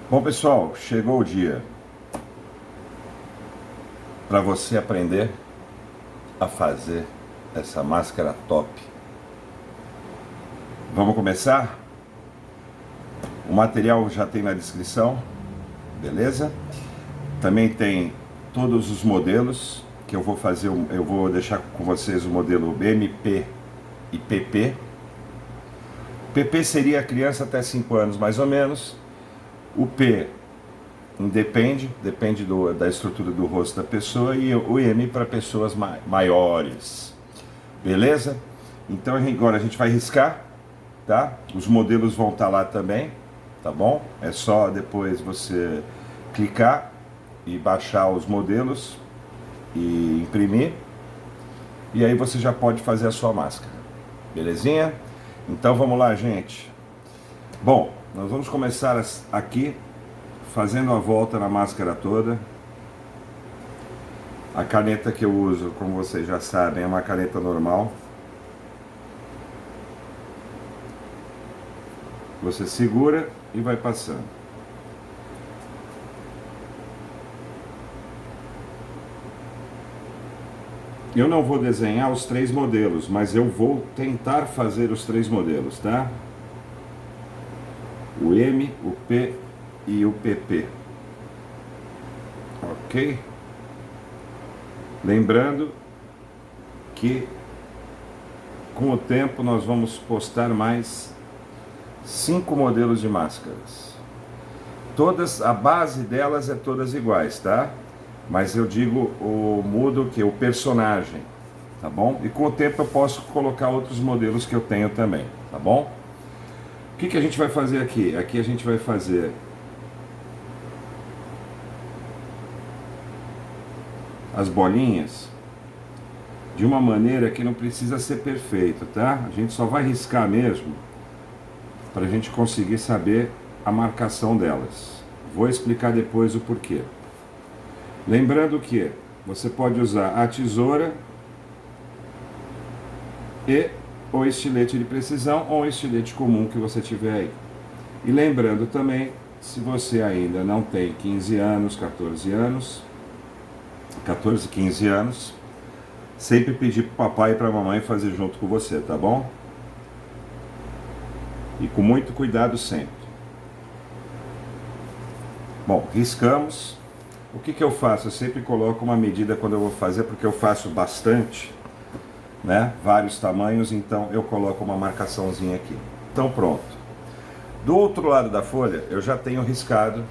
Bom, pessoal, chegou o dia para você aprender a fazer essa máscara top. Vamos começar? O material já tem na descrição, beleza? Também tem todos os modelos que eu vou fazer, eu vou deixar com vocês o modelo MP e PP. PP seria a criança até 5 anos, mais ou menos. O P depende da estrutura do rosto da pessoa, e o M para pessoas maiores, beleza? Então agora a gente vai riscar, tá? Os modelos vão estar lá também, tá bom? É só depois você clicar e baixar os modelos e imprimir, e aí você já pode fazer a sua máscara, belezinha? Então vamos lá, gente. Bom, nós vamos começar aqui fazendo a volta na máscara toda. A caneta que eu uso, como vocês já sabem, é uma caneta normal. Você segura e vai passando. Eu não vou desenhar os 3 modelos, mas eu vou tentar fazer os 3 modelos, tá? O M, o P e o PP. Ok? Lembrando que com o tempo nós vamos postar mais 5 modelos de máscaras. Todas, a base delas é todas iguais, tá? Mas eu digo, mudo que o personagem, tá bom? E com o tempo eu posso colocar outros modelos que eu tenho também, tá bom? O que a gente vai fazer aqui? Aqui a gente vai fazer as bolinhas de uma maneira que não precisa ser perfeito, tá? A gente só vai riscar mesmo para a gente conseguir saber a marcação delas. Vou explicar depois o porquê. Lembrando que você pode usar a tesoura e o estilete de precisão ou o estilete comum que você tiver aí. E lembrando também, se você ainda não tem 15 anos, 14 anos, 14, 15 anos, sempre pedir para o papai e para a mamãe fazer junto com você, tá bom? E com muito cuidado sempre. Bom, riscamos. O que eu faço? Eu sempre coloco uma medida quando eu vou fazer, porque eu faço bastante, né? Vários tamanhos, então eu coloco uma marcaçãozinha aqui. Então pronto. Do outro lado da folha, eu já tenho riscado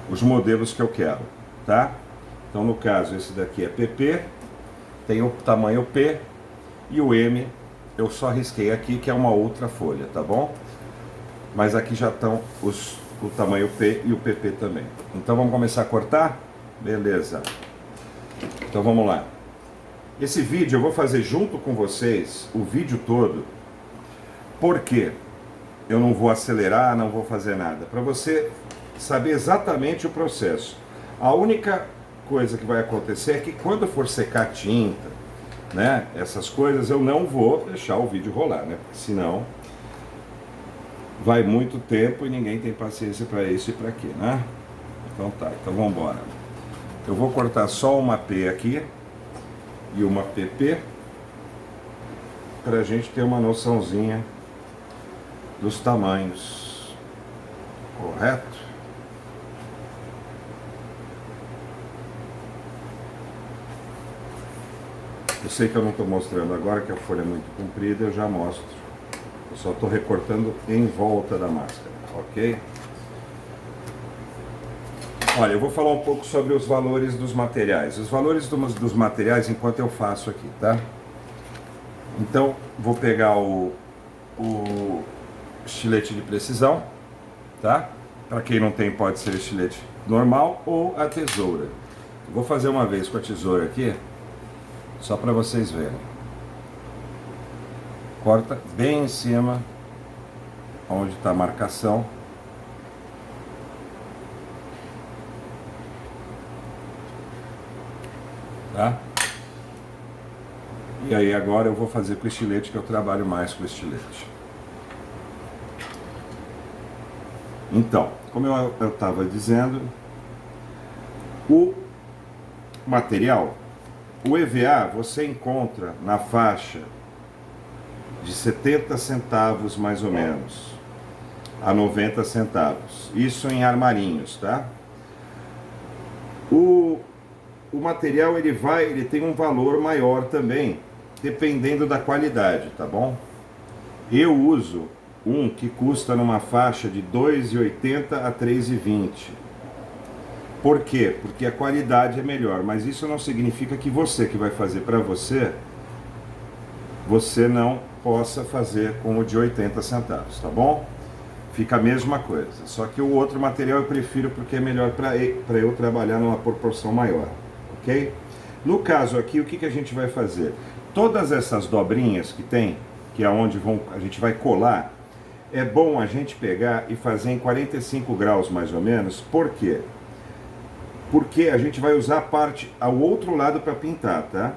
os modelos que eu quero, tá? Então no caso, esse daqui é PP, tem o tamanho P, e o M eu só risquei aqui, que é uma outra folha, tá bom? Mas aqui já estão o tamanho P e o PP também. Então vamos começar a cortar? Beleza. Então vamos lá. Esse vídeo eu vou fazer junto com vocês, o vídeo todo. Por quê? Eu não vou acelerar, não vou fazer nada. Para você saber exatamente o processo. A única coisa que vai acontecer é que quando for secar a tinta, né, essas coisas, eu não vou deixar o vídeo rolar, né? Porque senão vai muito tempo e ninguém tem paciência para isso e para quê, né? Então tá, então vamos embora. Eu vou cortar só uma P aqui e uma PP para a gente ter uma noçãozinha dos tamanhos, correto? Eu sei que eu não estou mostrando agora, que a folha é muito comprida, eu já mostro. Eu só estou recortando em volta da máscara, ok? Olha, eu vou falar um pouco sobre os valores dos materiais. Os valores dos materiais enquanto eu faço aqui, tá? Então, vou pegar o estilete de precisão, tá? Para quem não tem, pode ser estilete normal ou a tesoura. Vou fazer uma vez com a tesoura aqui, só para vocês verem. Corta bem em cima, onde está a marcação. Tá? E aí agora eu vou fazer com o estilete, que eu trabalho mais com o estilete. Então, como eu estava dizendo, o material, o EVA, você encontra na faixa de 70 centavos mais ou menos a 90 centavos. Isso em armarinhos, tá? O material ele tem um valor maior também, dependendo da qualidade, tá bom? Eu uso um que custa numa faixa de R$ 2,80 a R$ 3,20. Por quê? Porque a qualidade é melhor, mas isso não significa que você que vai fazer para você, você não possa fazer com o de 80 centavos, tá bom? Fica a mesma coisa, só que o outro material eu prefiro porque é melhor para eu trabalhar numa proporção maior, ok? No caso aqui, o que a gente vai fazer? Todas essas dobrinhas que tem, que é onde a gente vai colar, é bom a gente pegar e fazer em 45 graus mais ou menos. Por quê? Porque a gente vai usar a parte ao outro lado para pintar, tá?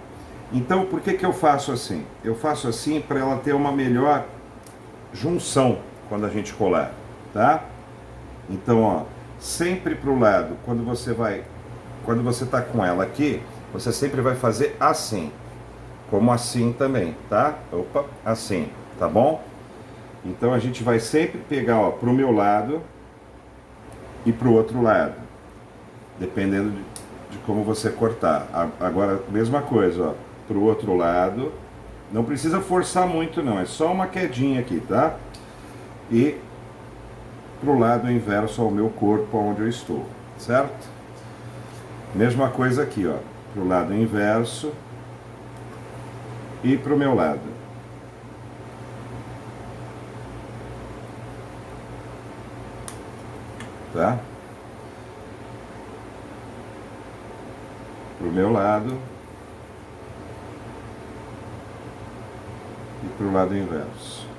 Então, por que eu faço assim? Eu faço assim para ela ter uma melhor junção quando a gente colar, tá? Então, ó, sempre pro lado, quando você tá com ela aqui, você sempre vai fazer assim, como assim também, tá? Opa, assim, tá bom? Então a gente vai sempre pegar, ó, pro meu lado e pro outro lado, dependendo de como você cortar. Agora, mesma coisa, ó, pro outro lado, não precisa forçar muito não, é só uma quedinha aqui, tá? E pro lado inverso ao meu corpo, onde eu estou, certo? Mesma coisa aqui, ó, pro lado inverso e pro meu lado. Tá? Pro meu lado e pro lado inverso.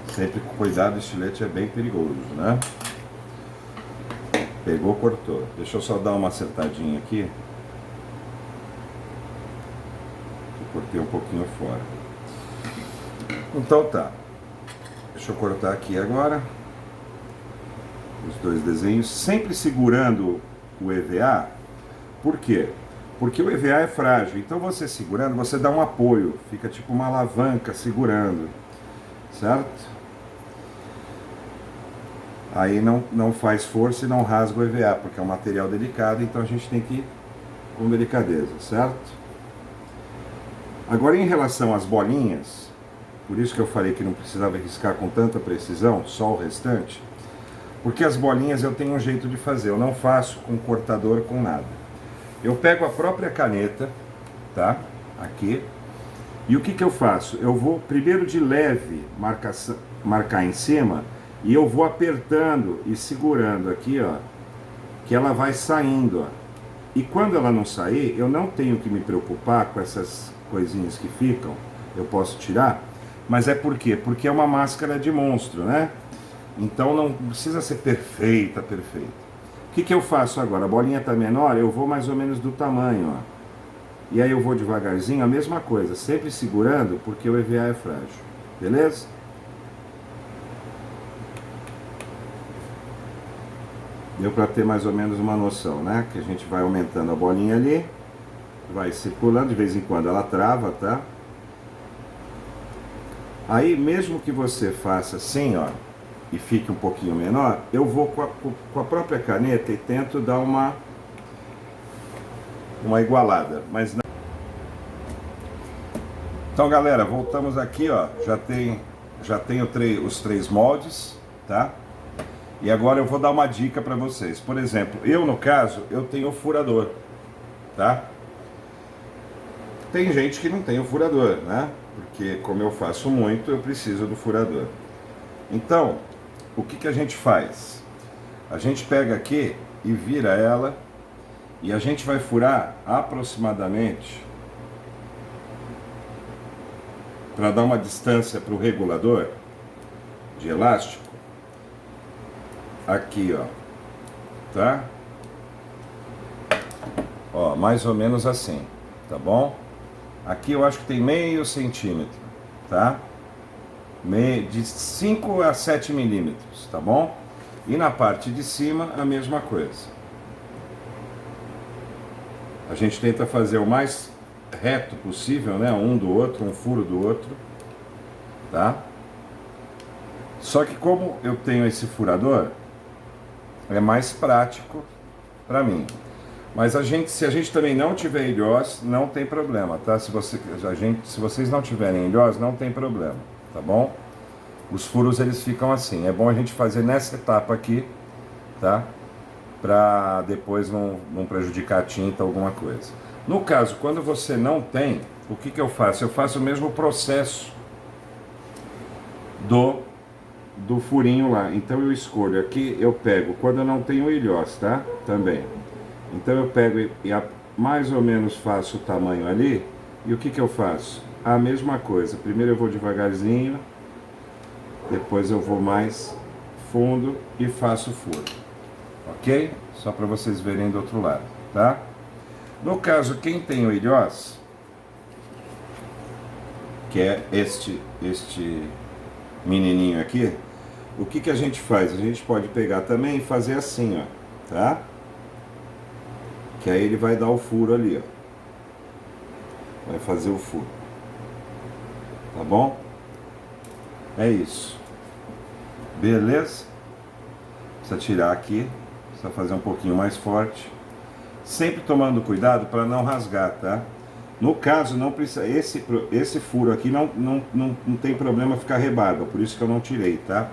Sempre com cuidado, o estilete é bem perigoso, né? Pegou, cortou. Deixa eu só dar uma acertadinha aqui. Eu cortei um pouquinho fora. Então tá. Deixa eu cortar aqui agora. Os dois desenhos, sempre segurando o EVA. Por quê? Porque o EVA é frágil. Então você segurando, você dá um apoio. Fica tipo uma alavanca segurando. Certo? Aí não faz força e não rasga o EVA, porque é um material delicado, então a gente tem que ir com delicadeza, certo? Agora, em relação às bolinhas, por isso que eu falei que não precisava riscar com tanta precisão, só o restante, porque as bolinhas eu tenho um jeito de fazer, eu não faço com cortador, com nada. Eu pego a própria caneta, tá? Aqui, e o que eu faço? Eu vou primeiro de leve marcar em cima, e eu vou apertando e segurando aqui, ó, que ela vai saindo, ó. E quando ela não sair, eu não tenho que me preocupar com essas coisinhas que ficam, eu posso tirar, mas é por quê? Porque é uma máscara de monstro, né? Então não precisa ser perfeita. O que eu faço agora? A bolinha tá menor, eu vou mais ou menos do tamanho, ó. E aí eu vou devagarzinho, a mesma coisa, sempre segurando, porque o EVA é frágil, beleza? Deu para ter mais ou menos uma noção, né? Que a gente vai aumentando a bolinha ali, vai circulando, de vez em quando ela trava, tá? Aí, mesmo que você faça assim, ó, e fique um pouquinho menor, eu vou com a própria caneta e tento dar uma igualada, mas não. Então, galera, voltamos aqui, ó, já tenho os 3 moldes, tá? E agora eu vou dar uma dica para vocês. Por exemplo, eu no caso, eu tenho o furador, tá? Tem gente que não tem o furador, né? Porque como eu faço muito, eu preciso do furador. Então, o que a gente faz? A gente pega aqui e vira ela e a gente vai furar aproximadamente, para dar uma distância para o regulador de elástico, aqui, ó, tá? Ó, mais ou menos assim, tá bom? Aqui eu acho que tem meio centímetro, tá? de 5 a 7 milímetros, tá bom? E na parte de cima a mesma coisa. A gente tenta fazer o mais reto possível, né? Um do outro, um furo do outro, tá? Só que como eu tenho esse furador, é mais prático para mim. Mas se a gente também não tiver ilhós, não tem problema, tá? Se vocês não tiverem ilhós, não tem problema, tá bom? Os furos eles ficam assim. É bom a gente fazer nessa etapa aqui, tá? Para depois não prejudicar a tinta, alguma coisa. No caso, quando você não tem, o que eu faço? Eu faço o mesmo processo do furinho lá. Então eu escolho aqui, eu pego, quando eu não tenho ilhós, tá? Também. Então eu pego e mais ou menos faço o tamanho ali. E o que eu faço? A mesma coisa. Primeiro eu vou devagarzinho, depois eu vou mais fundo e faço o furo. Ok? Só para vocês verem do outro lado, tá? No caso, quem tem o ilhós, que é este menininho aqui, o que a gente faz? A gente pode pegar também e fazer assim, ó, tá? Que aí ele vai dar o furo ali, ó. Vai fazer o furo. Tá bom? É isso. Beleza? Precisa tirar aqui. Precisa fazer um pouquinho mais forte. Sempre tomando cuidado para não rasgar, tá? No caso, não precisa. Esse furo aqui não tem problema ficar rebarba. Por isso que eu não tirei, tá?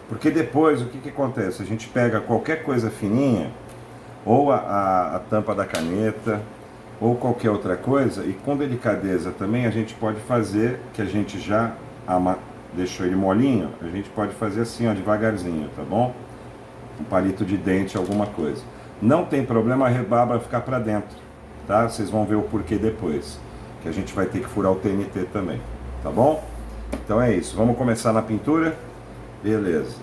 Porque depois, o que acontece? A gente pega qualquer coisa fininha, ou a tampa da caneta, ou qualquer outra coisa, e com delicadeza também a gente pode fazer, que a gente já deixou ele molinho, a gente pode fazer assim, ó, devagarzinho, tá bom? Um palito de dente, alguma coisa. Não tem problema a rebarba ficar para dentro, tá? Vocês vão ver o porquê depois, que a gente vai ter que furar o TNT também, tá bom? Então é isso, vamos começar na pintura? Beleza.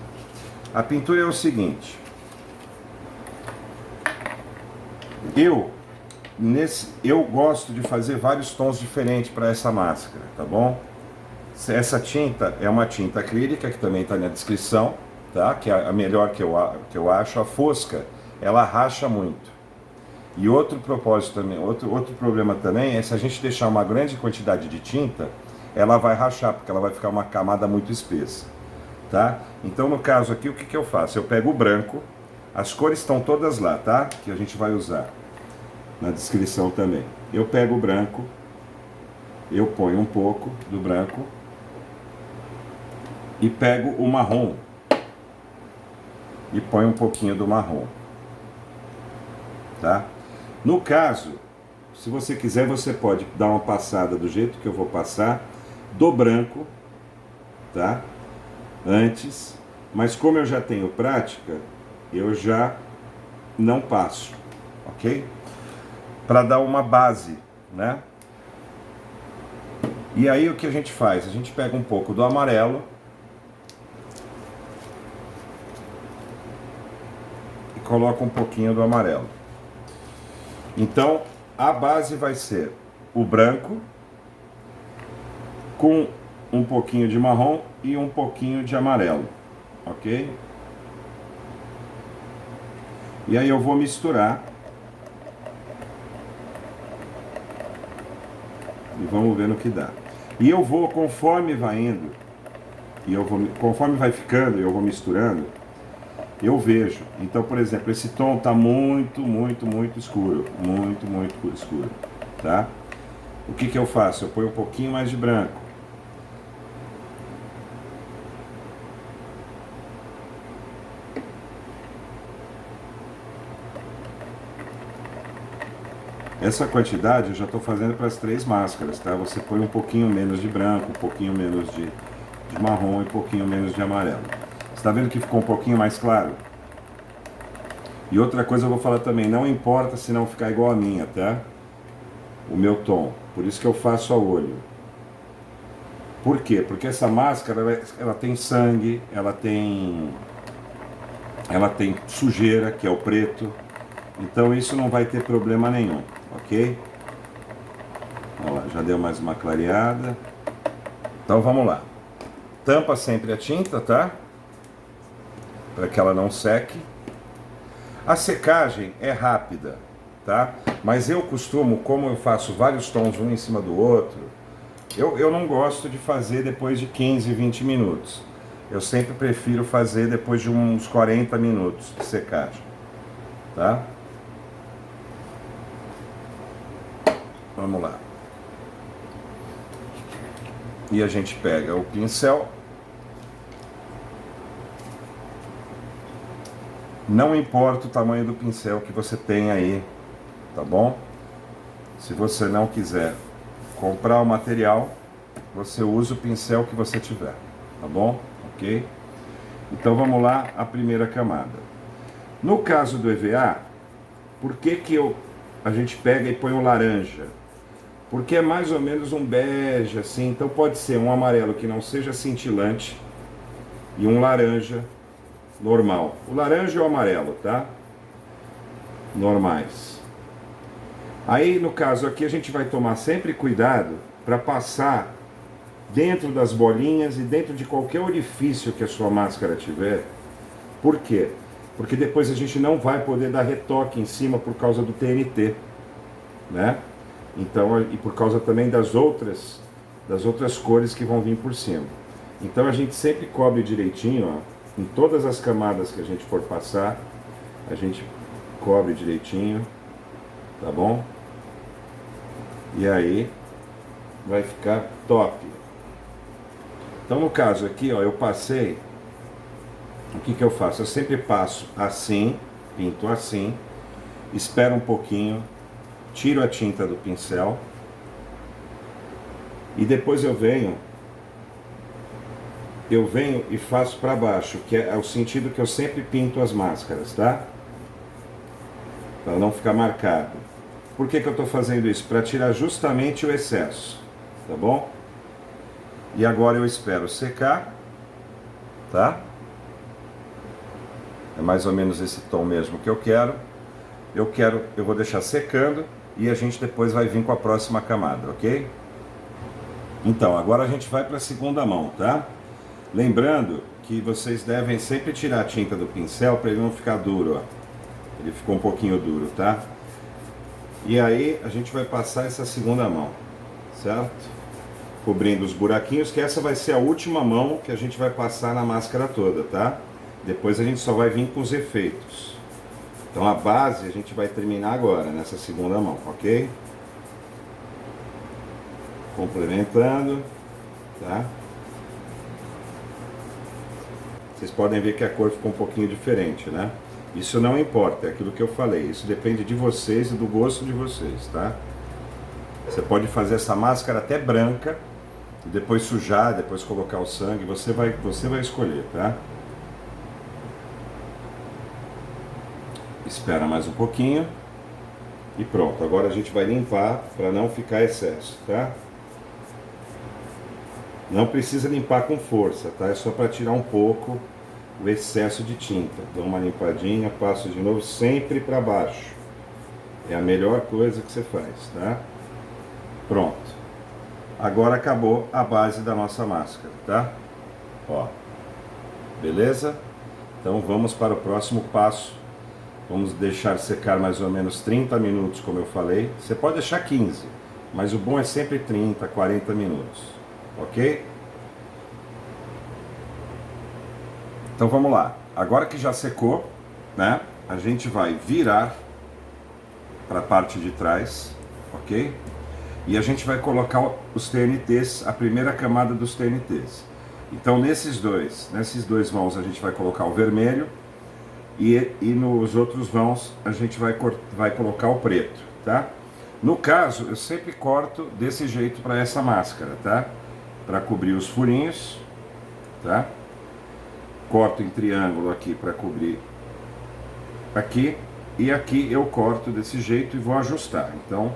A pintura é o seguinte. Eu gosto de fazer vários tons diferentes para essa máscara, tá bom? Essa tinta é uma tinta acrílica, que também está na descrição, tá? Que é a melhor que eu acho. A fosca, ela racha muito. E outro propósito também, outro problema também é se a gente deixar uma grande quantidade de tinta, ela vai rachar, porque ela vai ficar uma camada muito espessa, tá? Então no caso aqui, o que eu faço? Eu pego o branco, as cores estão todas lá, tá? Que a gente vai usar na descrição também. Eu pego o branco, eu ponho um pouco do branco e pego o marrom e ponho um pouquinho do marrom, tá? No caso, se você quiser, você pode dar uma passada do jeito que eu vou passar do branco, tá? Antes, mas como eu já tenho prática, eu já não passo, ok? Para dar uma base, né? E aí o que a gente faz? A gente pega um pouco do amarelo e coloca um pouquinho do amarelo. Então a base vai ser o branco com um pouquinho de marrom e um pouquinho de amarelo, ok? E aí eu vou misturar. E vamos ver no que dá. E eu vou, conforme vai indo, conforme vai ficando e eu vou misturando, eu vejo. Então, por exemplo, esse tom está muito escuro. Muito escuro. Tá? O que eu faço? Eu ponho um pouquinho mais de branco. Essa quantidade eu já estou fazendo para as 3 máscaras, tá? Você põe um pouquinho menos de branco, um pouquinho menos de marrom e um pouquinho menos de amarelo. Você está vendo que ficou um pouquinho mais claro? E outra coisa eu vou falar também, não importa se não ficar igual a minha, tá? O meu tom. Por isso que eu faço a olho. Por quê? Porque essa máscara, ela tem sangue, ela tem sujeira, que é o preto. Então isso não vai ter problema nenhum, ok? Olha lá, já deu mais uma clareada. Então vamos lá. Tampa sempre a tinta, tá? Para que ela não seque. A secagem é rápida, tá? Mas eu costumo, como eu faço vários tons um em cima do outro, eu não gosto de fazer depois de 15, 20 minutos. Eu sempre prefiro fazer depois de uns 40 minutos de secagem, tá? Vamos lá. E a gente pega o pincel. Não importa o tamanho do pincel que você tem aí, tá bom? Se você não quiser comprar o material, você usa o pincel que você tiver, tá bom? Ok? Então vamos lá, a primeira camada. No caso do EVA, por que a gente pega e põe o laranja? Porque é mais ou menos um bege, assim, então pode ser um amarelo que não seja cintilante e um laranja normal. O laranja e o amarelo, tá? Normais. Aí, no caso aqui, a gente vai tomar sempre cuidado para passar dentro das bolinhas e dentro de qualquer orifício que a sua máscara tiver. Por quê? Porque depois a gente não vai poder dar retoque em cima por causa do TNT, né? Então, e por causa também das outras cores que vão vir por cima. Então a gente sempre cobre direitinho, ó. Em todas as camadas que a gente for passar, a gente cobre direitinho, tá bom? E aí vai ficar top. Então no caso aqui, ó, eu passei, o que eu faço? Eu sempre passo assim, pinto assim, espero um pouquinho, tiro a tinta do pincel e depois eu venho e faço para baixo, que é o sentido que eu sempre pinto as máscaras, tá? Para não ficar marcado. Por que eu estou fazendo isso? Para tirar justamente o excesso, tá bom? E agora eu espero secar, tá? É mais ou menos esse tom mesmo que eu quero. Eu vou deixar secando e a gente depois vai vir com a próxima camada, ok? Então, agora a gente vai para a segunda mão, tá? Lembrando que vocês devem sempre tirar a tinta do pincel para ele não ficar duro, ó. Ele ficou um pouquinho duro, tá? E aí a gente vai passar essa segunda mão, certo? Cobrindo os buraquinhos, que essa vai ser a última mão que a gente vai passar na máscara toda, tá? Depois a gente só vai vir com os efeitos. Então a base a gente vai terminar agora, nessa segunda mão, ok? Complementando, tá? Vocês podem ver que a cor ficou um pouquinho diferente, né? Isso não importa, é aquilo que eu falei. Isso depende de vocês e do gosto de vocês, tá? Você pode fazer essa máscara até branca, e depois sujar, depois colocar o sangue, você vai escolher, tá? Espera mais um pouquinho. E pronto, agora a gente vai limpar para não ficar excesso, tá? Não precisa limpar com força, tá? É só para tirar um pouco o excesso de tinta. Dou uma limpadinha, passo de novo, sempre para baixo. É a melhor coisa que você faz, tá? Pronto. Agora acabou a base da nossa máscara, tá? Ó. Beleza? Então vamos para o próximo passo. Vamos deixar secar mais ou menos 30 minutos, como eu falei. Você pode deixar 15, mas o bom é sempre 30, 40 minutos. Ok? Então vamos lá. Agora que já secou, né? A gente vai virar para a parte de trás, ok? E a gente vai colocar os TNTs, a primeira camada dos TNTs. Então nesses dois vãos a gente vai colocar o vermelho e nos outros vãos a gente vai colocar o preto, tá? No caso, eu sempre corto desse jeito para essa máscara, tá? Para cobrir os furinhos, tá? Corto em triângulo aqui para cobrir aqui, e aqui eu corto desse jeito e vou ajustar. Então,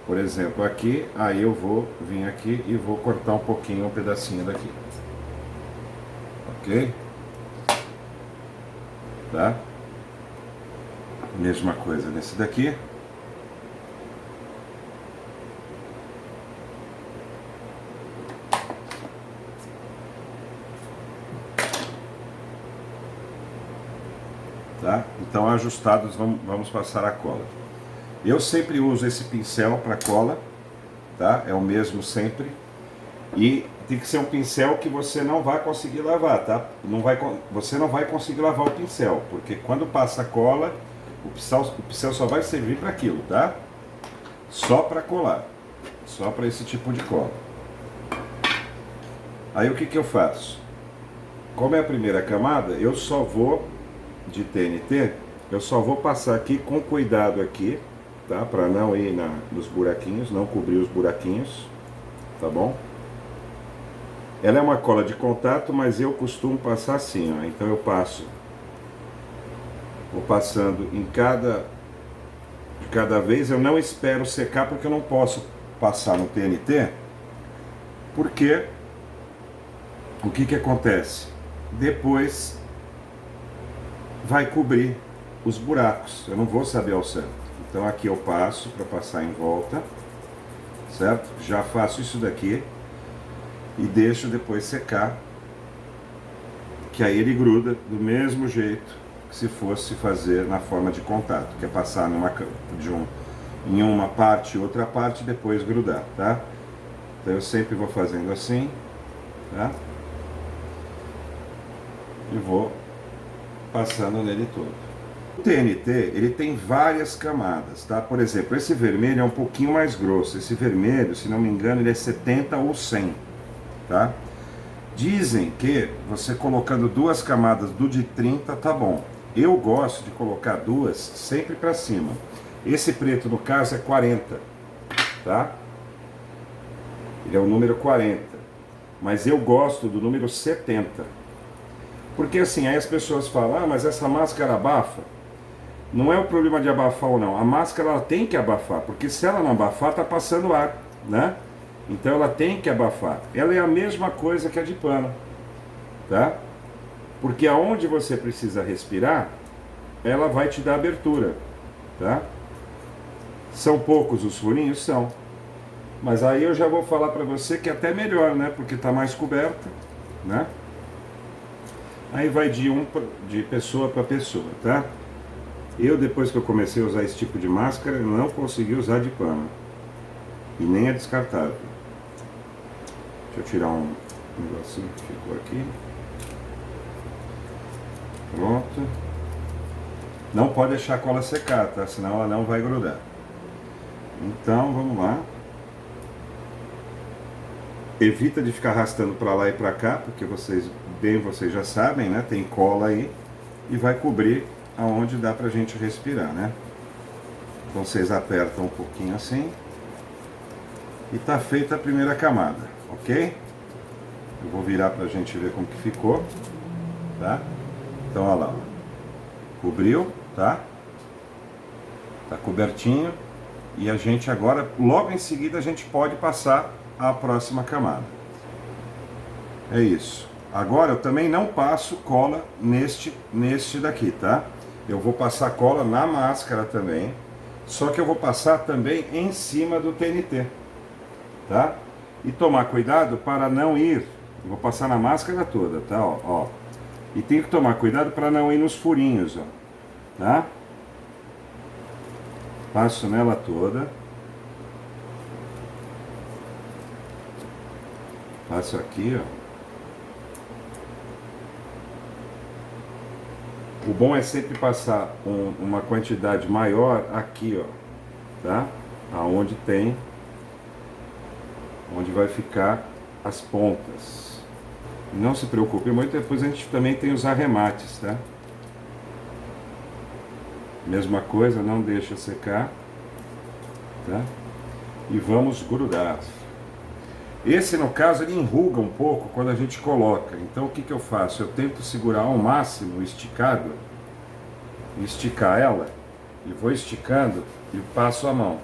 por exemplo, aqui, aí eu vou vir aqui e vou cortar um pouquinho, um pedacinho daqui. Ok? Tá? Mesma coisa nesse daqui. tá? Então ajustados vamos passar a cola. Eu sempre uso esse pincel para cola, tá? É o mesmo sempre. E tem que ser um pincel que você não vai conseguir lavar, tá? Você não vai conseguir lavar o pincel, porque quando passa a cola, o pincel só vai servir para aquilo, tá? Só para colar, só para esse tipo de cola. Aí o que eu faço? Como é a primeira camada, eu só vou de TNT, eu só vou passar aqui com cuidado aqui, tá? Para não ir nos buraquinhos, não cobrir os buraquinhos, tá bom? Ela é uma cola de contato, mas eu costumo passar assim, ó. Então eu vou passando de cada vez. Eu não espero secar porque eu não posso passar no TNT, porque o que acontece? Depois vai cobrir os buracos, eu não vou saber ao certo. Então aqui eu passo para passar em volta, certo? Já faço isso daqui e deixo depois secar, que aí ele gruda do mesmo jeito que se fosse fazer na forma de contato, que é passar em uma parte e outra parte e depois grudar, tá? Então eu sempre vou fazendo assim, tá? E vou passando nele todo. O TNT, ele tem várias camadas, tá? Por exemplo, esse vermelho é um pouquinho mais grosso. Esse vermelho, se não me engano, ele é 70 ou 100, tá? Dizem que você colocando duas camadas do de 30 tá bom. Eu gosto de colocar duas sempre para cima. Esse preto, no caso, é 40, tá? Ele é o número 40. Mas eu gosto do número 70. Porque assim, aí as pessoas falam, ah, mas essa máscara abafa. Não é o problema de abafar ou não. A máscara ela tem que abafar, porque se ela não abafar, tá passando ar, né? Então ela tem que abafar. Ela é a mesma coisa que a de pano, tá? Porque aonde você precisa respirar, ela vai te dar abertura, tá? São poucos os furinhos? São. Mas aí eu já vou falar para você que é até melhor, né? Porque tá mais coberta, né? Aí vai de pessoa para pessoa, tá? Eu, depois que eu comecei a usar esse tipo de máscara, não consegui usar de pano. E nem é descartável. Deixa eu tirar um negocinho que ficou aqui. Pronto. Não pode deixar a cola secar, tá? Senão ela não vai grudar. Então, vamos lá. Evita de ficar arrastando para lá e para cá, porque vocês já sabem, né? Tem cola aí. E vai cobrir aonde dá pra gente respirar, né? Então vocês apertam um pouquinho assim. E tá feita a primeira camada, ok? Eu vou virar pra gente ver como que ficou, tá? Então, olha lá, ó. Cobriu, tá? Tá cobertinho. E a gente agora, logo em seguida, a gente pode passar a próxima camada. É isso. Agora eu também não passo cola neste daqui, tá? Eu vou passar cola na máscara também. Só que eu vou passar também em cima do TNT, tá? E tomar cuidado para não ir. Eu vou passar na máscara toda, tá? Ó. E tem que tomar cuidado para não ir nos furinhos, ó. Tá? Passo nela toda. Passo aqui, ó. O bom é sempre passar uma quantidade maior aqui, ó. Tá? Aonde onde vai ficar as pontas. Não se preocupe muito, depois a gente também tem os arremates, tá? Mesma coisa, não deixa secar, tá? E vamos grudar. Esse, no caso, ele enruga um pouco quando a gente coloca. Então o que eu faço? Eu tento segurar ao máximo esticado, esticar ela, e vou esticando e passo a mão.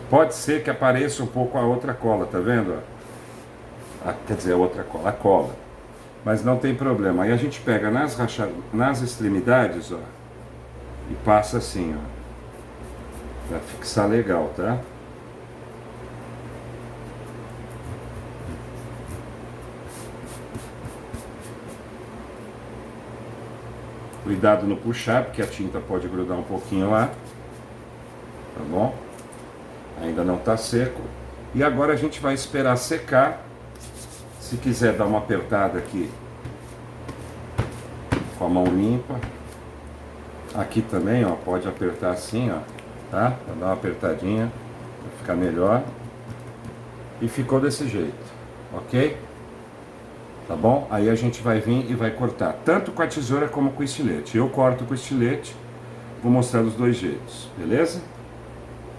Pode ser que apareça um pouco a outra cola, tá vendo? Quer dizer, a outra cola, a cola. Mas não tem problema. Aí a gente pega nas extremidades, ó, e passa assim, ó, pra fixar legal, tá? Cuidado no puxar, porque a tinta pode grudar um pouquinho lá. Tá bom? Ainda não está seco. E agora a gente vai esperar secar. Se quiser dar uma apertada aqui com a mão limpa. Aqui também, ó, pode apertar assim, ó, tá? Pra dar uma apertadinha, pra ficar melhor. E ficou desse jeito, ok? Tá bom? Aí a gente vai vir e vai cortar, tanto com a tesoura como com o estilete. Eu corto com o estilete, vou mostrar dos dois jeitos, beleza?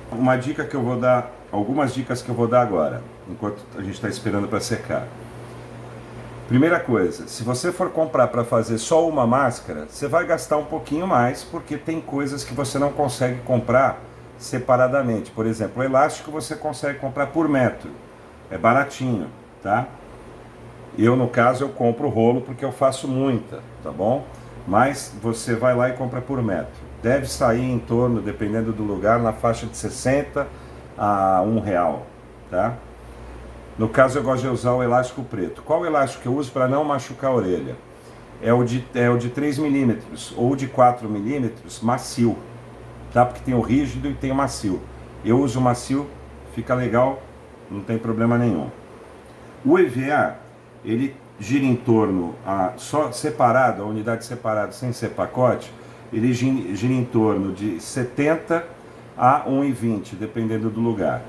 Uma dica que eu vou dar, algumas dicas que eu vou dar agora, enquanto a gente está esperando para secar. Primeira coisa, se você for comprar para fazer só uma máscara, você vai gastar um pouquinho mais, porque tem coisas que você não consegue comprar separadamente. Por exemplo, o elástico você consegue comprar por metro, é baratinho, tá? Eu, no caso, eu compro o rolo porque eu faço muita, tá bom? Mas você vai lá e compra por metro. Deve sair em torno, dependendo do lugar, na faixa de 60 a R$1, tá? No caso, eu gosto de usar o elástico preto. Qual elástico que eu uso para não machucar a orelha? É o de 3 milímetros ou de 4 milímetros macio, tá? Porque tem o rígido e tem o macio. Eu uso o macio, fica legal, não tem problema nenhum. O EVA, ele gira em torno, só separado, a unidade separada, sem ser pacote, ele gira em torno de 70 a 1,20, dependendo do lugar.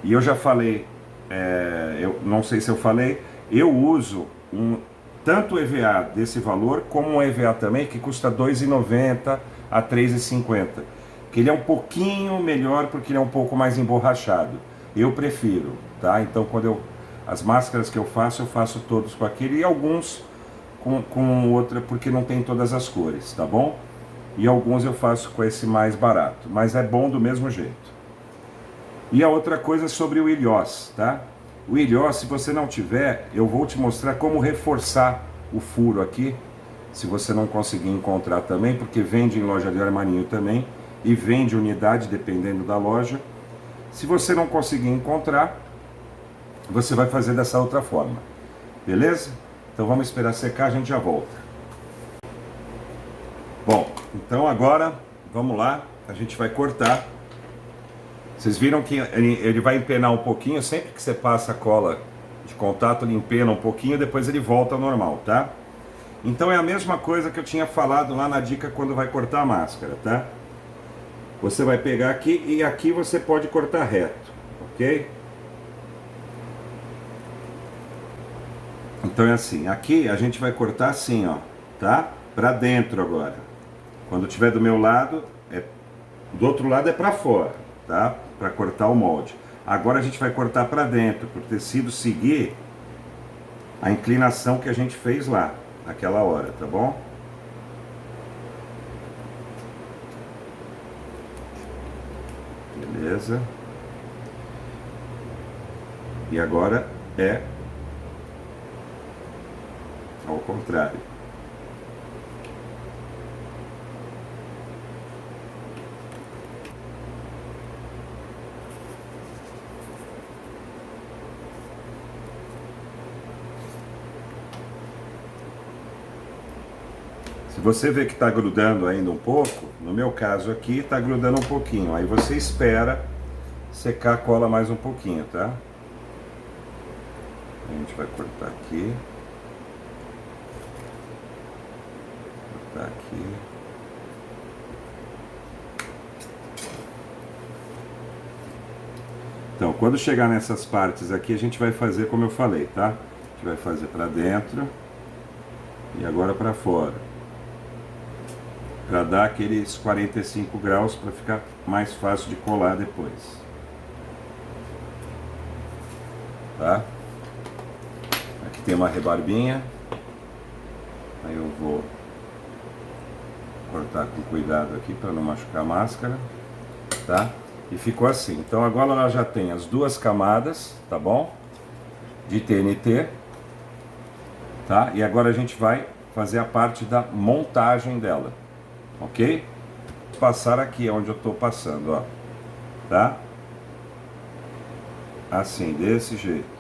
E eu já falei, eu não sei se eu falei, eu uso tanto o EVA desse valor, como um EVA também, que custa R$ 2,90 a R$ 3,50. Que ele é um pouquinho melhor, porque ele é um pouco mais emborrachado. Eu prefiro, tá? Então, as máscaras que eu faço todos com aquele, e alguns com outra, porque não tem todas as cores, tá bom? E alguns eu faço com esse mais barato, mas é bom do mesmo jeito. E a outra coisa sobre o ilhós, tá? O ilhós, se você não tiver, eu vou te mostrar como reforçar o furo aqui, se você não conseguir encontrar também, porque vende em loja de armarinho também, e vende unidade, dependendo da loja. Se você não conseguir encontrar, você vai fazer dessa outra forma, beleza? Então vamos esperar secar, a gente já volta. Bom, então agora, vamos lá, a gente vai cortar. Vocês viram que ele vai empenar um pouquinho, sempre que você passa a cola de contato, ele empena um pouquinho, depois ele volta ao normal, tá? Então é a mesma coisa que eu tinha falado lá na dica quando vai cortar a máscara, tá? Você vai pegar aqui e aqui você pode cortar reto, ok? Então é assim, aqui a gente vai cortar assim, ó, tá? Pra dentro agora. Quando tiver do meu lado, do outro lado é pra fora, tá? Pra cortar o molde. Agora a gente vai cortar pra dentro, pro tecido seguir a inclinação que a gente fez lá, naquela hora, tá bom? Beleza. E agora é ao contrário. Se você vê que está grudando ainda um pouco, no meu caso aqui está grudando um pouquinho, aí você espera secar a cola mais um pouquinho, tá? A gente vai cortar aqui. Cortar aqui. Então, quando chegar nessas partes aqui, a gente vai fazer como eu falei, tá? A gente vai fazer para dentro e agora para fora. Para dar aqueles 45 graus para ficar mais fácil de colar depois. Tá? Aqui tem uma rebarbinha. Aí eu vou cortar com cuidado aqui para não machucar a máscara, tá? E ficou assim. Então agora ela já tem as duas camadas, tá bom? De TNT, tá? E agora a gente vai fazer a parte da montagem dela, ok? Passar aqui onde eu tô passando, ó, tá? Assim, desse jeito.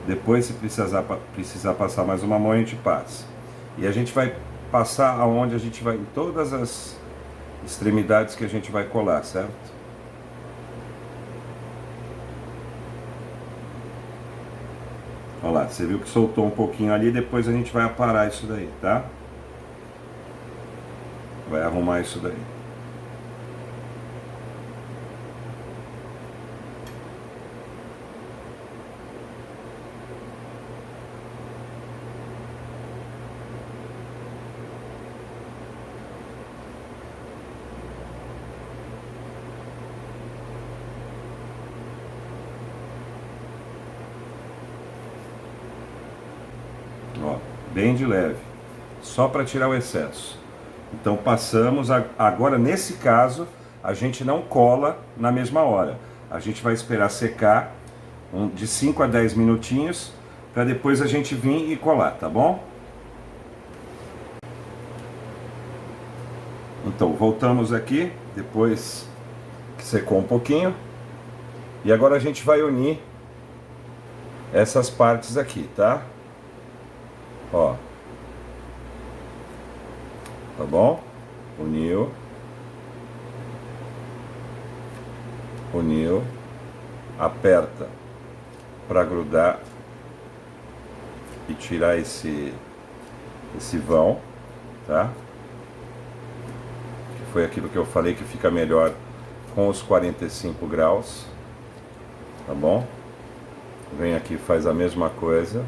Depois, se precisar passar mais uma mão, a gente passa. E a gente vai passar aonde a gente vai, em todas as extremidades que a gente vai colar, certo? Olha lá, você viu que soltou um pouquinho ali, depois a gente vai aparar isso daí, tá? Vai arrumar isso daí. Ó, bem de leve, só para tirar o excesso. Então passamos, agora nesse caso, a gente não cola na mesma hora. A gente vai esperar secar de 5 a 10 minutinhos, para depois a gente vir e colar, tá bom? Então, voltamos aqui, depois que secou um pouquinho. E agora a gente vai unir essas partes aqui, tá? Ó. Tá bom? Uniu. Uniu. Aperta para grudar e tirar esse vão, tá? Que foi aquilo que eu falei que fica melhor com os 45 graus, tá bom? Vem aqui e faz a mesma coisa.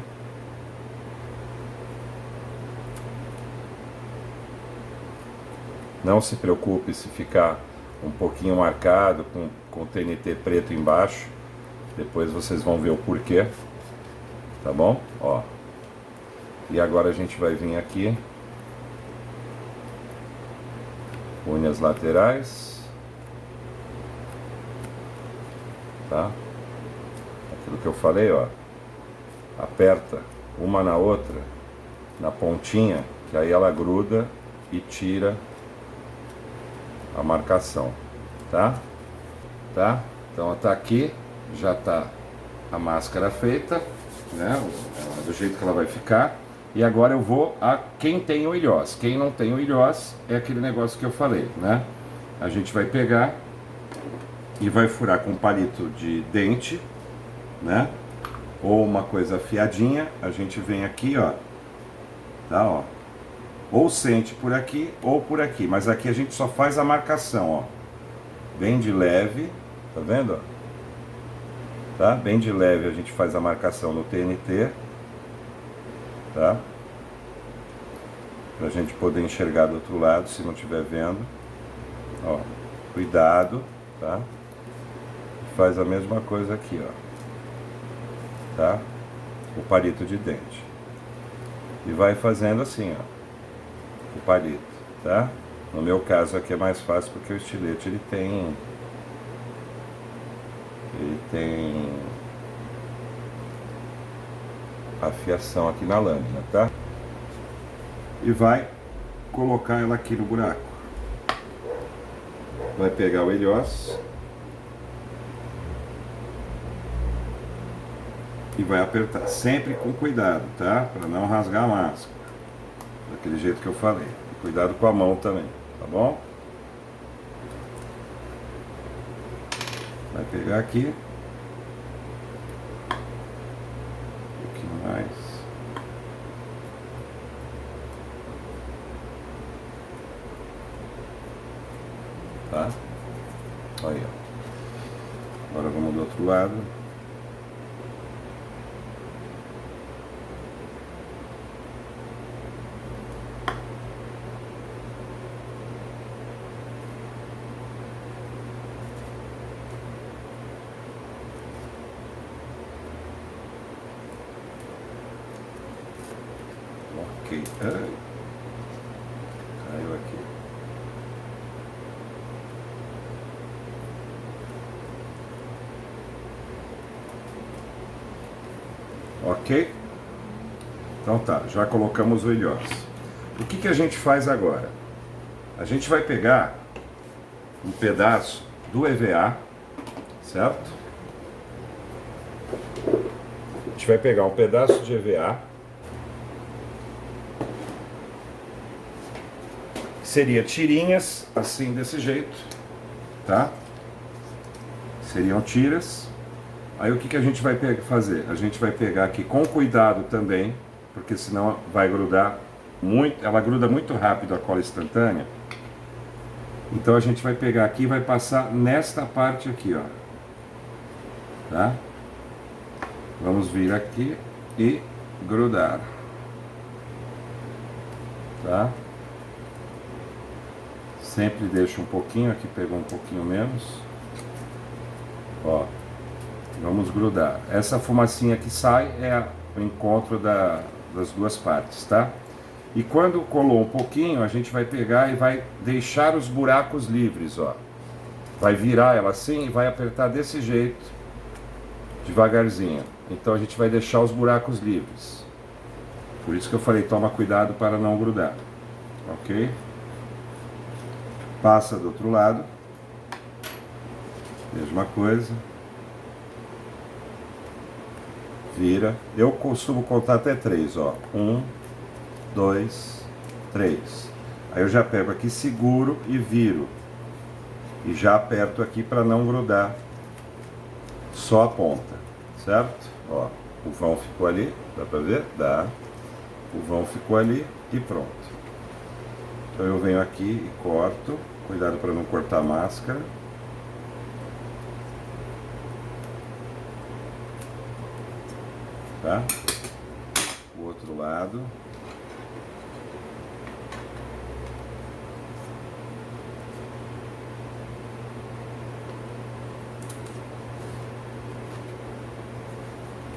Não se preocupe se ficar um pouquinho marcado com TNT preto embaixo. Depois vocês vão ver o porquê. Tá bom? Ó. E agora a gente vai vir aqui. Une as laterais. Tá? Aquilo que eu falei, ó. Aperta uma na outra, na pontinha, que aí ela gruda e tira a marcação, tá? Tá? Então tá aqui, já tá a máscara feita, né? Do jeito que ela vai ficar. E agora eu vou a quem tem o ilhós. Quem não tem o ilhós é aquele negócio que eu falei, né? A gente vai pegar e vai furar com um palito de dente, né? Ou uma coisa afiadinha. A gente vem aqui, ó, tá, ó. Ou sente por aqui ou por aqui, mas aqui a gente só faz a marcação, ó. Bem de leve, tá vendo? Tá? Bem de leve a gente faz a marcação no TNT, tá? Pra gente poder enxergar do outro lado, se não estiver vendo. Ó, cuidado, tá? Faz a mesma coisa aqui, ó. Tá? O palito de dente. E vai fazendo assim, ó. O palito, tá? No meu caso aqui é mais fácil porque o estilete ele tem afiação aqui na lâmina, tá? E vai colocar ela aqui no buraco. Vai pegar o ilhós e vai apertar, sempre com cuidado, tá? Para não rasgar a máscara. Daquele jeito que eu falei. Cuidado com a mão também, tá bom? Vai pegar aqui. Um pouquinho mais. Tá? Aí, ó. Agora vamos do outro lado. Ok. Ai. Caiu aqui. Ok? Então tá, já colocamos o ilhós. O que a gente faz agora? A gente vai pegar um pedaço do EVA, certo? A gente vai pegar um pedaço de EVA Seria tirinhas, assim, desse jeito, tá? Seriam tiras. Aí o que a gente vai fazer? A gente vai pegar aqui com cuidado também, porque senão vai grudar muito, ela gruda muito rápido a cola instantânea. Então a gente vai pegar aqui e vai passar nesta parte aqui, ó. Tá? Vamos vir aqui e grudar. Tá? Sempre deixa um pouquinho, aqui pegou um pouquinho menos. Ó, vamos grudar. Essa fumacinha que sai é o encontro das duas partes, tá? E quando colou um pouquinho, a gente vai pegar e vai deixar os buracos livres, ó. Vai virar ela assim e vai apertar desse jeito, devagarzinho. Então a gente vai deixar os buracos livres. Por isso que eu falei, toma cuidado para não grudar, ok? Passa do outro lado, mesma coisa, vira. Eu costumo contar até 3, ó. 1, 2, 3. Aí eu já pego aqui, seguro e viro. E já aperto aqui para não grudar só a ponta, certo? Ó, o vão ficou ali, dá para ver? Dá. O vão ficou ali e pronto. Então eu venho aqui e corto. Cuidado para não cortar a máscara. Tá? O outro lado.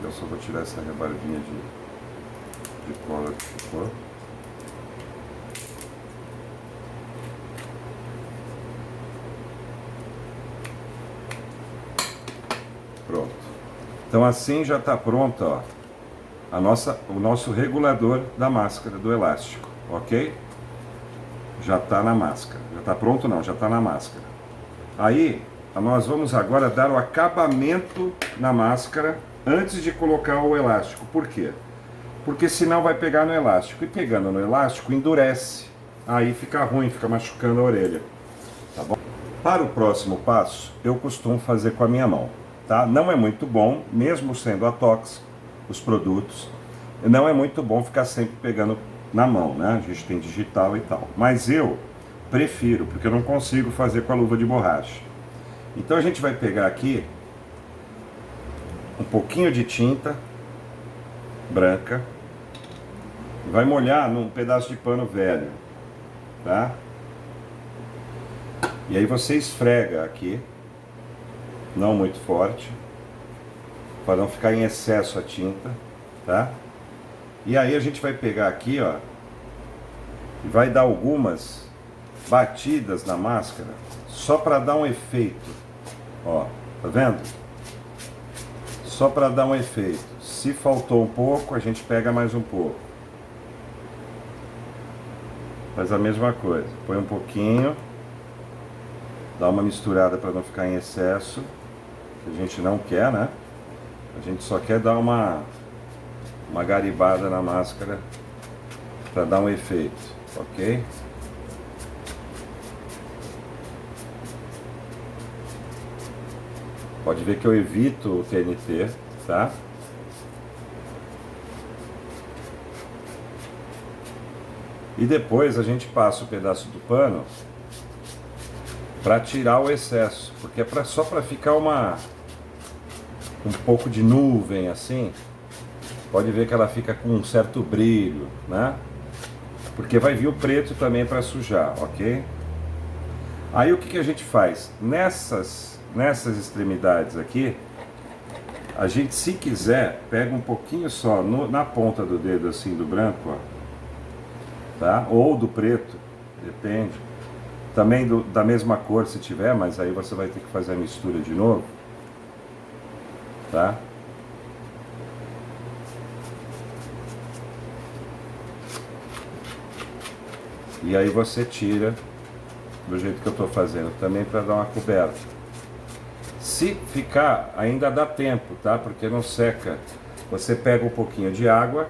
Eu só vou tirar essa rebarbinha de cola que ficou. Pronto. Então assim já está pronto, ó, o nosso regulador da máscara, do elástico, ok? Já está na máscara. Já está pronto não, já está na máscara. Aí nós vamos agora dar o acabamento na máscara antes de colocar o elástico. Por quê? Porque senão vai pegar no elástico. E pegando no elástico endurece. Aí fica ruim, fica machucando a orelha. Tá bom? Para o próximo passo, eu costumo fazer com a minha mão. Tá? Não é muito bom, mesmo sendo atóxico, os produtos, não é muito bom ficar sempre pegando na mão, né? A gente tem digital e tal. Mas eu prefiro, porque eu não consigo fazer com a luva de borracha. Então a gente vai pegar aqui um pouquinho de tinta branca, vai molhar num pedaço de pano velho, tá? E aí você esfrega aqui, não muito forte, para não ficar em excesso a tinta, tá? E aí a gente vai pegar aqui, ó, e vai dar algumas batidas na máscara, só para dar um efeito, ó, tá vendo? Só para dar um efeito. Se faltou um pouco, a gente pega mais um pouco. Faz a mesma coisa, põe um pouquinho, dá uma misturada para não ficar em excesso, que a gente não quer, né? A gente só quer dar uma garibada na máscara para dar um efeito, ok? Pode ver que eu evito o TNT, tá? E depois a gente passa o pedaço do pano para tirar o excesso, porque é só para ficar um pouco de nuvem assim. Pode ver que ela fica com um certo brilho, né? Porque vai vir o preto também para sujar, ok? Aí o que a gente faz? Nessas extremidades aqui, a gente, se quiser, pega um pouquinho só na ponta do dedo assim, do branco, ó, tá? Ou do preto, depende. Também da mesma cor se tiver, mas aí você vai ter que fazer a mistura de novo, tá? E aí você tira do jeito que eu estou fazendo também, para dar uma coberta. Se ficar, ainda dá tempo, tá? Porque não seca. Você pega um pouquinho de água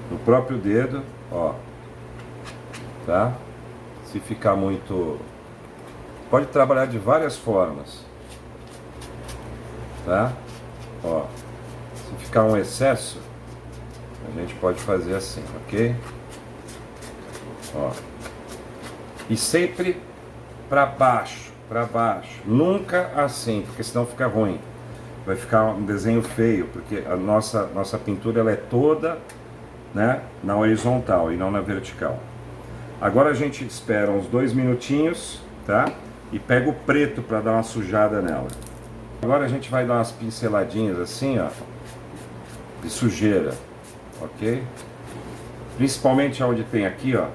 no próprio dedo, ó, tá? Se ficar muito... Pode trabalhar de várias formas, tá? Ó, se ficar um excesso, a gente pode fazer assim, ok? Ó. E sempre para baixo, nunca assim, porque senão fica ruim. Vai ficar um desenho feio, porque a nossa pintura ela é toda, né, na horizontal e não na vertical. Agora a gente espera uns 2 minutinhos, tá? E pega o preto para dar uma sujada nela. Agora a gente vai dar umas pinceladinhas assim, ó, de sujeira, ok? Principalmente onde tem aqui, ó.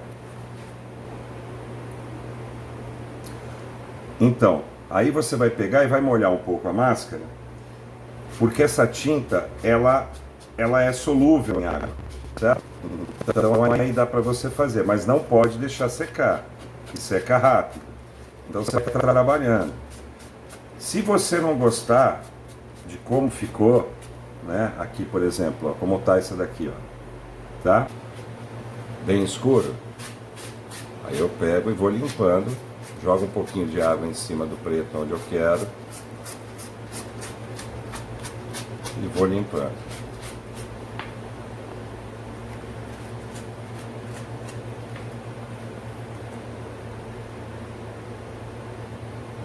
Então, aí você vai pegar e vai molhar um pouco a máscara, porque essa tinta, ela é solúvel em água, certo? Então aí dá para você fazer, mas não pode deixar secar, que seca rápido. Então você vai estar trabalhando. Se você não gostar de como ficou, né? Aqui, por exemplo, ó, como tá essa daqui, ó, tá? Bem escuro. Aí eu pego e vou limpando, jogo um pouquinho de água em cima do preto onde eu quero e vou limpando.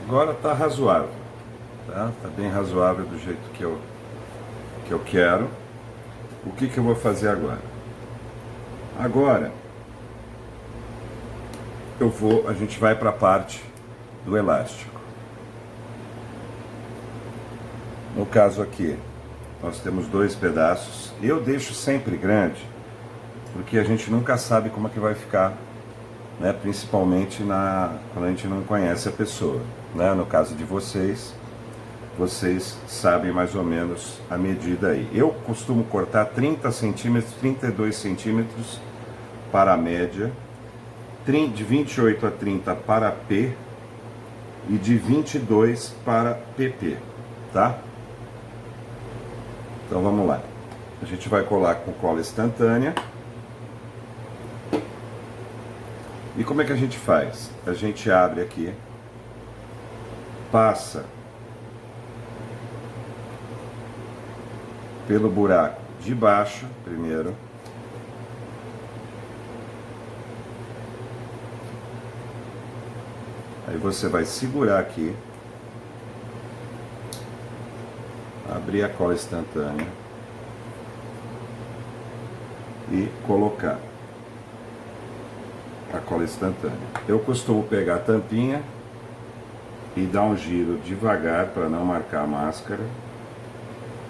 Agora tá razoável, tá? Tá bem razoável do jeito que eu quero. O que eu vou fazer agora? Agora a gente vai para a parte do elástico. No caso aqui, nós temos 2 pedaços. Eu deixo sempre grande, porque a gente nunca sabe como é que vai ficar, né? Principalmente quando a gente não conhece a pessoa, né? No caso de vocês sabem mais ou menos a medida aí. Eu costumo cortar 30 centímetros, 32 centímetros para a média, de 28 a 30 para P e de 22 para PP, tá? Então vamos lá. A gente vai colar com cola instantânea. E como é que a gente faz? A gente abre aqui, passa pelo buraco de baixo primeiro, aí você vai segurar aqui, abrir a cola instantânea e colocar a cola instantânea. Eu costumo pegar a tampinha e dar um giro devagar para não marcar a máscara.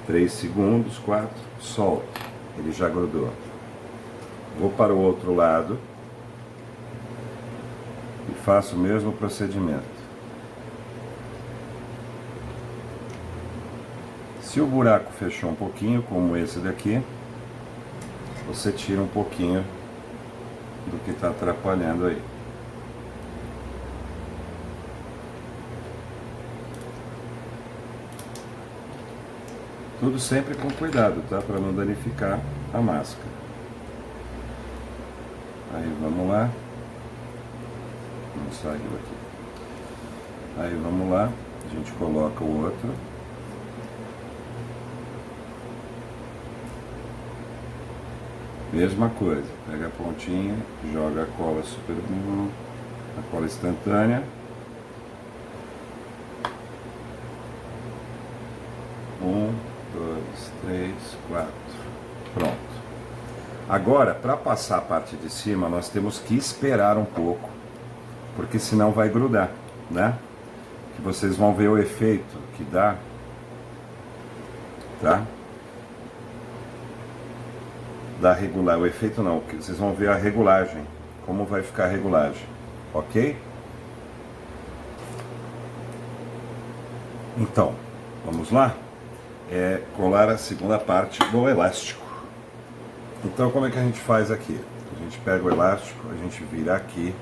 3 segundos, 4, solto, ele já grudou. Vou para o outro lado e faço o mesmo procedimento. Se o buraco fechou um pouquinho, como esse daqui, você tira um pouquinho do que está atrapalhando aí. Tudo sempre com cuidado, tá? Para não danificar a máscara. Aí vamos lá. Não saiu aqui. Aí vamos lá. A gente coloca o outro. Mesma coisa. Pega a pontinha, joga a cola super glue, a cola instantânea. 1, 2, 3, 4. Pronto. Agora, para passar a parte de cima, nós temos que esperar um pouco, porque senão vai grudar, né? Que vocês vão ver o efeito que dá, tá? Da regular, o efeito não, que vocês vão ver a regulagem, como vai ficar a regulagem, ok? Então, vamos lá? Colar a segunda parte do elástico. Então como é que a gente faz aqui? A gente pega o elástico, a gente vira aqui.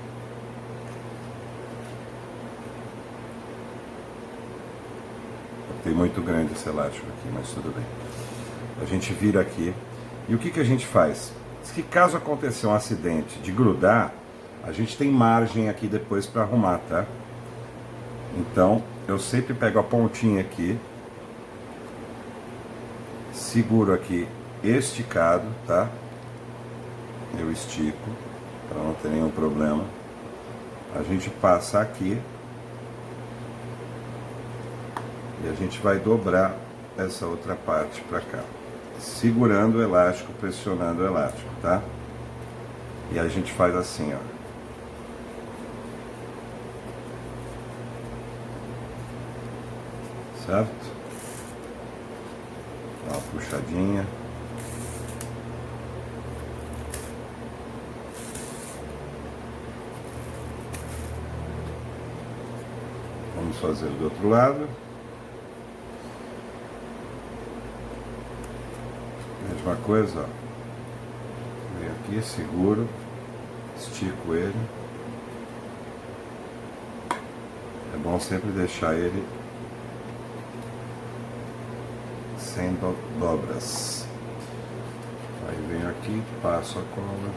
Tem muito grande esse elástico aqui, mas tudo bem. A gente vira aqui. E o que a gente faz? Que caso acontecer um acidente de grudar, a gente tem margem aqui depois para arrumar, tá? Então, eu sempre pego a pontinha aqui, seguro aqui esticado, tá? Eu estico, para não ter nenhum problema. A gente passa aqui e a gente vai dobrar essa outra parte para cá, segurando o elástico, pressionando o elástico, tá? E a gente faz assim, ó. Certo? Dá uma puxadinha. Vamos fazer do outro lado. Mesma coisa, ó. Venho aqui, seguro, estico ele. É bom sempre deixar ele sem dobras. Aí venho aqui, passo a cola.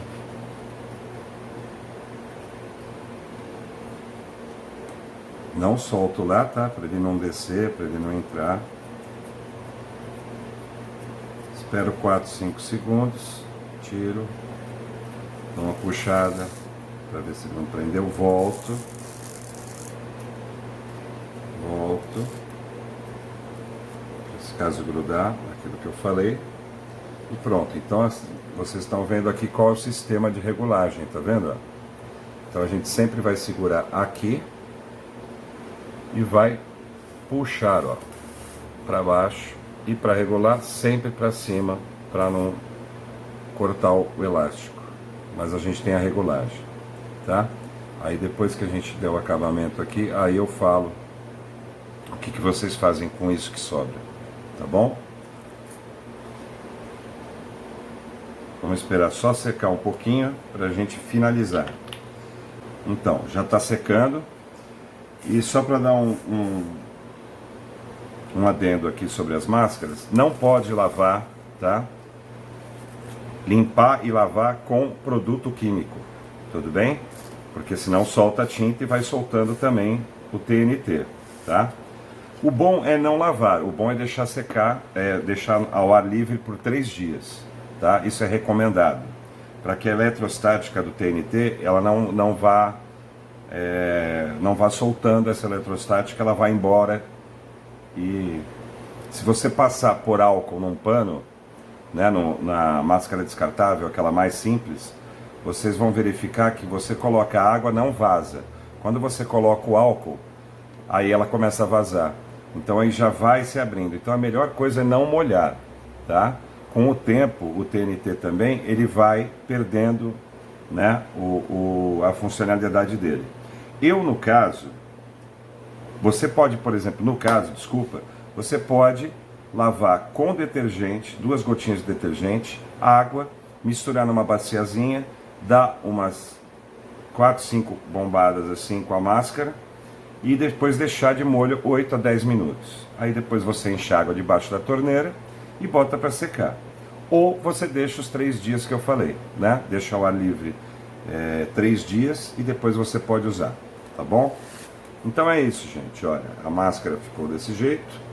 Não solto lá, tá? Para ele não descer, para ele não entrar. Espero 4, 5 segundos. Tiro. Dou uma puxada para ver se não prendeu. Volto. Volto. Se caso grudar, aquilo que eu falei. E pronto. Então vocês estão vendo aqui qual é o sistema de regulagem, tá vendo? Então a gente sempre vai segurar aqui e vai puxar, ó, para baixo, e para regular sempre para cima, para não cortar o elástico. Mas a gente tem a regulagem, tá? Aí depois que a gente der o acabamento aqui, aí eu falo o que vocês fazem com isso que sobra, tá bom? Vamos esperar só secar um pouquinho para a gente finalizar. Então, já está secando. E só para dar um adendo aqui sobre as máscaras, não pode lavar, tá? Limpar e lavar com produto químico, tudo bem? Porque senão solta a tinta e vai soltando também o TNT, tá? O bom é não lavar, o bom é deixar secar, deixar ao ar livre por 3 dias, tá? Isso é recomendado, para que a eletrostática do TNT ela não vá soltando essa eletrostática, ela vai embora. E se você passar por álcool num pano, né, na máscara descartável, aquela mais simples, vocês vão verificar que você coloca a água, não vaza. Quando você coloca o álcool, aí ela começa a vazar. Então aí já vai se abrindo. Então a melhor coisa é não molhar, tá? Com o tempo, o TNT também, ele vai perdendo, né, a funcionalidade dele. No caso, você pode, por exemplo, você pode lavar com detergente, 2 gotinhas de detergente, água, misturar numa baciazinha, dar umas 4, 5 bombadas assim com a máscara e depois deixar de molho 8 a 10 minutos. Aí depois você enxágua debaixo da torneira e bota para secar. Ou você deixa os 3 dias que eu falei, né? Deixa ao ar livre 3 dias e depois você pode usar. Tá bom? Então é isso, gente. Olha, a máscara ficou desse jeito.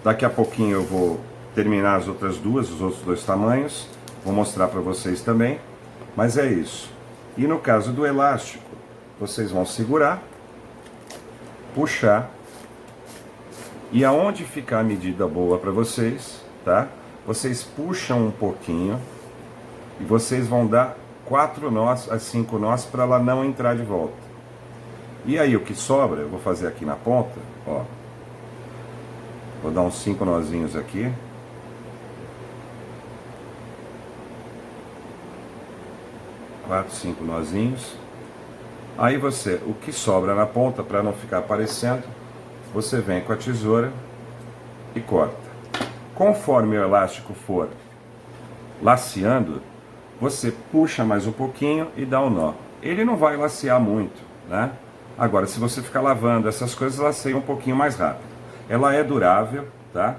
Daqui a pouquinho eu vou terminar as outras duas, os outros 2 tamanhos. Vou mostrar para vocês também. Mas é isso. E no caso do elástico, vocês vão segurar, puxar. E aonde ficar a medida boa para vocês, tá? Vocês puxam um pouquinho e vocês vão dar 4 nós a 5 nós para ela não entrar de volta. E aí o que sobra, eu vou fazer aqui na ponta, ó. Vou dar uns 5 nozinhos aqui. Quatro, 5 nozinhos. Aí o que sobra na ponta, para não ficar aparecendo, você vem com a tesoura e corta. Conforme o elástico for laceando, você puxa mais um pouquinho e dá um nó. Ele não vai lacear muito, né? Agora, se você ficar lavando essas coisas, laceia um pouquinho mais rápido. Ela é durável, tá?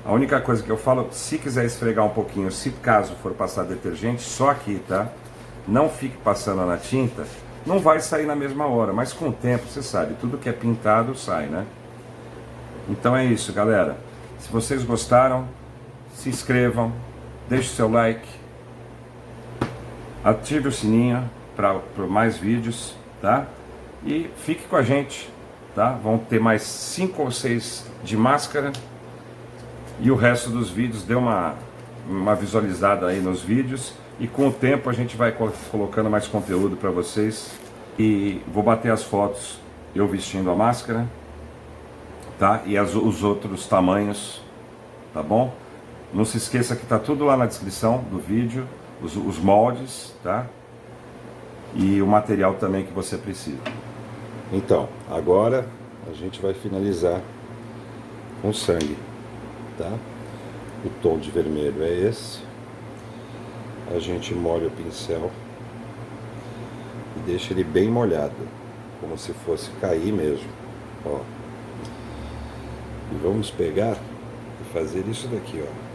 A única coisa que eu falo, se quiser esfregar um pouquinho, se caso for passar detergente, só aqui, tá? Não fique passando na tinta, não vai sair na mesma hora, mas com o tempo, você sabe, tudo que é pintado sai, né? Então é isso, galera. Se vocês gostaram, se inscrevam, deixe seu like, ative o sininho para mais vídeos, tá? E fique com a gente, tá? Vão ter mais 5 ou 6 de máscara e o resto dos vídeos, dê uma visualizada aí nos vídeos e com o tempo a gente vai colocando mais conteúdo para vocês e vou bater as fotos eu vestindo a máscara, tá? E os outros tamanhos, tá bom? Não se esqueça que tá tudo lá na descrição do vídeo, os moldes, tá? E o material também que você precisa. Então, agora a gente vai finalizar com sangue, tá? O tom de vermelho é esse. A gente molha o pincel e deixa ele bem molhado, como se fosse cair mesmo, ó. E vamos pegar e fazer isso daqui, ó.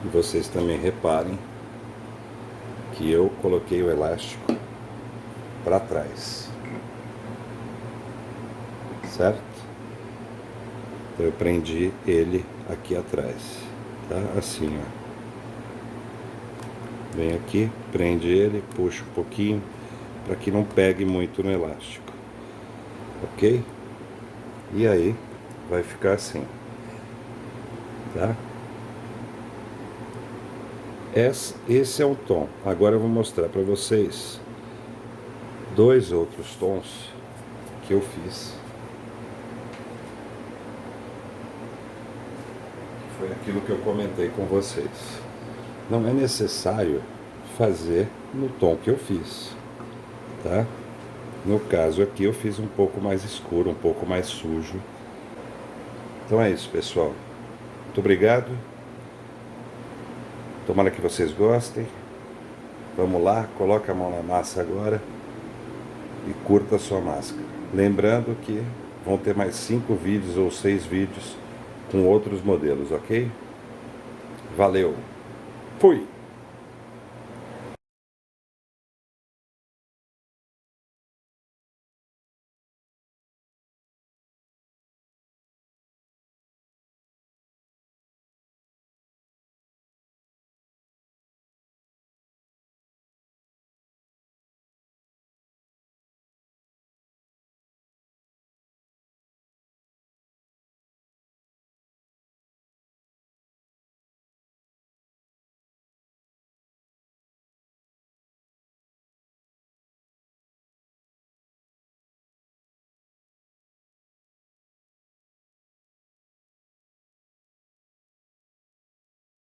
E vocês também reparem que eu coloquei o elástico para trás, certo? Então eu prendi ele aqui atrás, tá? Assim, ó. Vem aqui, prende ele, puxa um pouquinho para que não pegue muito no elástico, ok? E aí vai ficar assim, tá? Esse é um tom. Agora eu vou mostrar para vocês 2 outros tons que eu fiz. Foi aquilo que eu comentei com vocês. Não é necessário fazer no tom que eu fiz, tá? No caso aqui eu fiz um pouco mais escuro, um pouco mais sujo. Então é isso, pessoal. Muito obrigado. Tomara que vocês gostem. Vamos lá, coloca a mão na massa agora e curta a sua máscara. Lembrando que vão ter mais 5 vídeos ou 6 vídeos com outros modelos, ok? Valeu! Fui!